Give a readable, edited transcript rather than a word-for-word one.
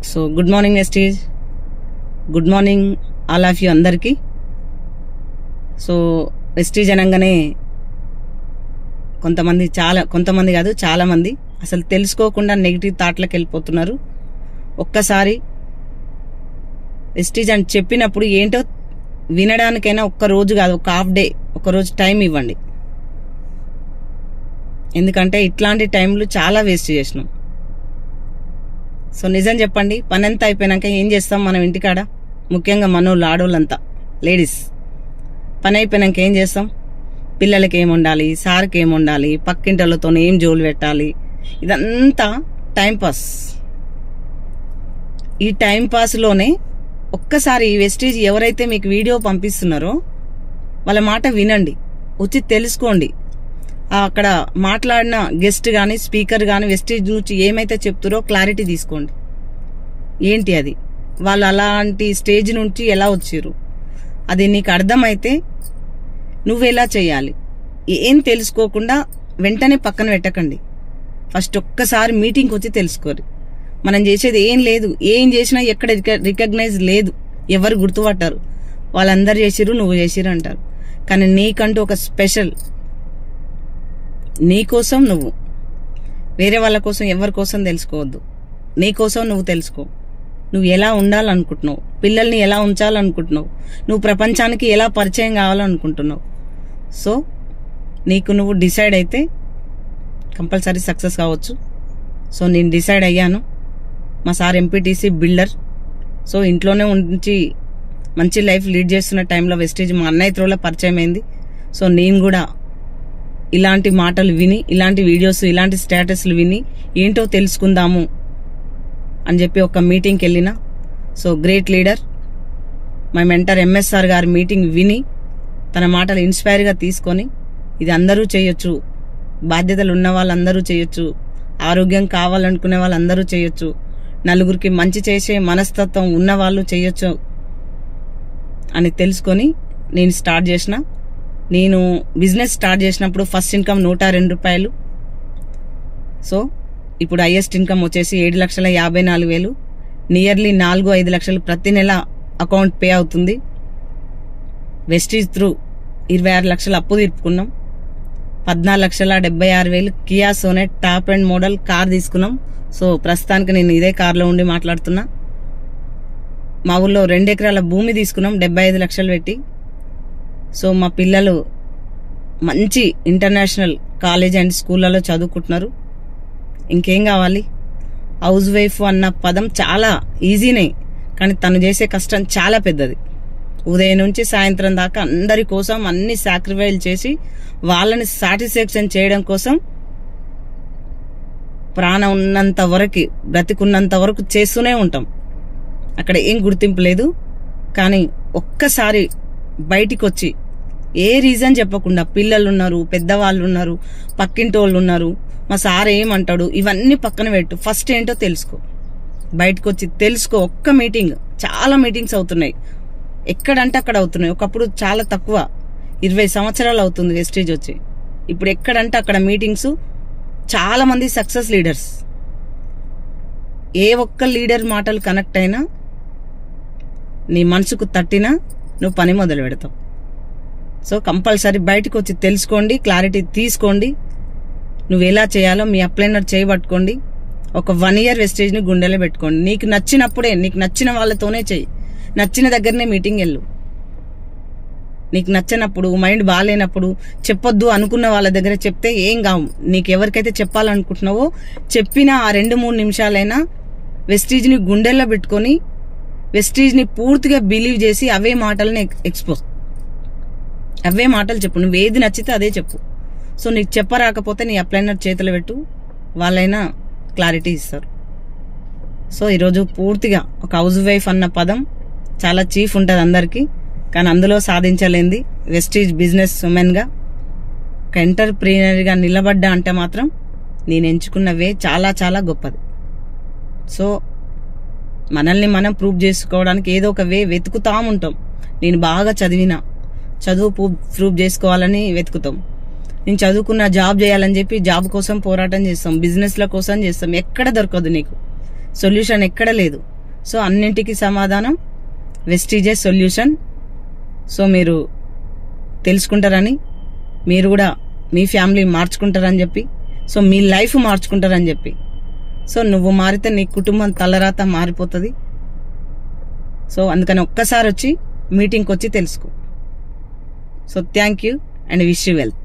So good morning Vestige, good morning all of you అందరికీ. So Vestige అనగానే కొంతమంది కాదు చాలామంది అసలు తెలుసుకోకుండా నెగిటివ్ థాట్లకు వెళ్ళిపోతున్నారు. ఒక్కసారి వెస్టీజ్ అని చెప్పినప్పుడు ఏంటో వినడానికైనా ఒక్క రోజు కాదు, ఒక హాఫ్ డే, ఒక రోజు టైం ఇవ్వండి. ఎందుకంటే ఇట్లాంటి టైంలు చాలా వేస్ట్ చేసినాం. సో నిజం చెప్పండి, పని అంతా అయిపోయినాక ఏం చేస్తాం మనం ఇంటికాడ? ముఖ్యంగా మనోళ్ళు, ఆడోళ్ళంతా, లేడీస్ పని అయిపోయినాక ఏం చేస్తాం? పిల్లలకి ఏం ఉండాలి, సార్కి ఏం ఉండాలి, పక్కింటలతో ఏం జోలు పెట్టాలి, ఇదంతా టైంపాస్. ఈ టైంపాస్లోనే ఒక్కసారి వెస్టీజ్ ఎవరైతే మీకు వీడియో పంపిస్తున్నారో వాళ్ళ మాట వినండి, వచ్చి తెలుసుకోండి. అక్కడ మాట్లాడిన గెస్ట్ కానీ స్పీకర్ కానీ వెస్టీజ్ నుంచి ఏమైతే చెప్తారో క్లారిటీ తీసుకోండి. ఏంటి అది, వాళ్ళు అలాంటి స్టేజ్ నుంచి ఎలా వచ్చారు, అది నీకు అర్థమైతే నువ్వెలా చేయాలి. ఏం తెలుసుకోకుండా వెంటనే పక్కన పెట్టకండి. ఫస్ట్ ఒక్కసారి మీటింగ్కి వచ్చి తెలుసుకోరు. మనం చేసేది ఏం లేదు, ఏం చేసినా ఎక్కడ రికగ్నైజ్ లేదు, ఎవరు గుర్తుపట్టారు. వాళ్ళందరూ చేసిరు, నువ్వు చేసిరు అంటారు. కానీ నీకంటూ ఒక స్పెషల్, నీకోసం నువ్వు, వేరే వాళ్ళ కోసం ఎవరి కోసం తెలుసుకోవద్దు. నీకోసం నువ్వు తెలుసుకో. నువ్వు ఎలా ఉండాలనుకుంటున్నావు, పిల్లల్ని ఎలా ఉంచాలనుకుంటున్నావు, నువ్వు ప్రపంచానికి ఎలా పరిచయం కావాలనుకుంటున్నావు. సో నీకు నువ్వు డిసైడ్ అయితే కంపల్సరీ సక్సెస్ కావచ్చు. సో నేను డిసైడ్ అయ్యాను. మా సార్ ఎంపీటీసీ బిల్డర్. సో ఇంట్లోనే ఉంచి మంచి లైఫ్ లీడ్ చేస్తున్న టైంలో వెస్టీజ్ మా అన్నయ్య త్రోలో పరిచయం అయింది. సో నేను కూడా ఇలాంటి మాటలు విని, ఇలాంటి వీడియోస్, ఇలాంటి స్టేటస్లు విని ఏంటో తెలుసుకుందాము అని చెప్పి ఒక మీటింగ్కి వెళ్ళిన. So great leader my mentor MSR గారి మీటింగ్ విని తన మాటలు ఇన్స్పైర్గా తీసుకొని ఇది అందరూ చేయొచ్చు, బాధ్యతలు ఉన్న వాళ్ళందరూ చేయొచ్చు, ఆరోగ్యం కావాలనుకునే వాళ్ళందరూ చేయొచ్చు, నలుగురికి మంచి చేసే మనస్తత్వం ఉన్న వాళ్ళు చేయొచ్చు అని తెలుసుకొని నేను స్టార్ట్ చేసిన. నేను బిజినెస్ స్టార్ట్ చేసినప్పుడు ఫస్ట్ ఇన్కమ్ 102 రూపాయలు. సో ఇప్పుడు హైయెస్ట్ ఇన్కమ్ వచ్చేసి 7,54,000. నియర్లీ 4-5 లక్షలు ప్రతి నెల అకౌంట్ పే అవుతుంది. వెస్టీజ్ త్రూ 26 లక్షలు అప్పు తీర్పుకున్నాం. 14,76,000 Kia Sonet top and model car తీసుకున్నాం. సో ప్రస్తుతానికి నేను ఇదే కార్లో ఉండి మాట్లాడుతున్నా. మా ఊళ్ళో 2 ఎకరాల భూమి తీసుకున్నాం 75 లక్షలు పెట్టి. సో మా పిల్లలు మంచి ఇంటర్నేషనల్ కాలేజ్ అండ్ స్కూళ్ళలో చదువుకుంటున్నారు. ఇంకేం కావాలి? హౌస్ వైఫ్ అన్న పదం చాలా ఈజీనే, కానీ తను చేసే కష్టం చాలా పెద్దది. ఉదయం నుంచి సాయంత్రం దాకా అందరి కోసం అన్ని సాక్రిఫైస్ చేసి వాళ్ళని సాటిస్ఫాక్షన్ చేయడం కోసం ప్రాణం ఉన్నంత వరకు, బ్రతికున్నంత వరకు చేస్తూనే ఉంటాం. అక్కడ ఏం గుర్తింపు లేదు. కానీ ఒక్కసారి బయటికి వచ్చి ఏ రీజన్ చెప్పకుండా, పిల్లలు ఉన్నారు, పెద్దవాళ్ళు ఉన్నారు, పక్కింటి వాళ్ళు ఉన్నారు, మా సార్ ఏమంటాడు, ఇవన్నీ పక్కన పెట్టు. ఫస్ట్ ఏంటో తెలుసుకో, బయటకు వచ్చి తెలుసుకో. ఒక్క మీటింగ్, చాలా మీటింగ్స్ అవుతున్నాయి, ఎక్కడంటే అక్కడ అవుతున్నాయి. ఒకప్పుడు చాలా తక్కువ, 20 సంవత్సరాలు అవుతుంది వెస్టీజ్ వచ్చి. ఇప్పుడు ఎక్కడంటే అక్కడ మీటింగ్స్, చాలా మంది సక్సెస్ లీడర్స్. ఏ ఒక్క లీడర్ మాటలు కనెక్ట్ అయినా, నీ మనసుకు తట్టినా నువ్వు పని మొదలు పెడతావు. సో కంపల్సరీ బయటకు వచ్చి తెలుసుకోండి, క్లారిటీ తీసుకోండి. నువ్వు ఎలా చేయాలో మీ అప్లైనర్ చేయబట్టుకోండి. ఒక 1 ఇయర్ వెస్టేజ్ని గుండెలో పెట్టుకోండి. నీకు నచ్చినప్పుడే, నీకు నచ్చిన వాళ్ళతోనే చెయ్యి, నచ్చిన దగ్గరనే మీటింగ్ వెళ్ళు. నీకు నచ్చినప్పుడు, మైండ్ బాగాలేనప్పుడు, చెప్పొద్దు అనుకున్న వాళ్ళ దగ్గర చెప్తే ఏం కావు. నీకు ఎవరికైతే చెప్పాలనుకుంటున్నావో చెప్పిన ఆ 2-3 నిమిషాలైనా వెస్టీజ్ని గుండెల్లో పెట్టుకొని, వెస్టీజ్ని పూర్తిగా బిలీవ్ చేసి అవే మాటలను అవే మాటలు చెప్పు. నువ్వు ఏది నచ్చితే అదే చెప్పు. సో నీకు చెప్పరాకపోతే నీ అప్లైనర్ చేతులు పెట్టు, వాళ్ళైనా క్లారిటీ ఇస్తారు. సో ఈరోజు పూర్తిగా ఒక హౌస్ వైఫ్ అన్న పదం చాలా చీఫ్ ఉంటుంది అందరికీ, కానీ అందులో సాధించలేంది వెస్టీజ్ బిజినెస్ ఉమెన్గా, ఒక ఎంటర్ప్రీనర్గా నిలబడ్డా అంటే మాత్రం నేను ఎంచుకున్న వే చాలా చాలా గొప్పది. సో మనల్ని మనం ప్రూవ్ చేసుకోవడానికి ఏదో ఒక వే వెతుకుతా ఉంటాం. నేను బాగా చదువు ప్రూవ్ చేసుకోవాలని వెతుకుతాం. నేను చదువుకున్న జాబ్ చేయాలని చెప్పి జాబ్ కోసం పోరాటం చేస్తాం, బిజినెస్ల కోసం చేస్తాం. ఎక్కడ దొరకదు, నీకు సొల్యూషన్ ఎక్కడ లేదు. సో అన్నింటికి సమాధానం వెస్టీజెస్ సొల్యూషన్. సో మీరు తెలుసుకుంటారని, మీరు కూడా మీ ఫ్యామిలీ మార్చుకుంటారని చెప్పి, సో మీ లైఫ్ మార్చుకుంటారని చెప్పి. సో నువ్వు మారితే నీ కుటుంబం తలరాత మారిపోతుంది. సో అందుకని ఒక్కసారి వచ్చి మీటింగ్కి వచ్చి తెలుసుకో. So thank you and wish you wealth.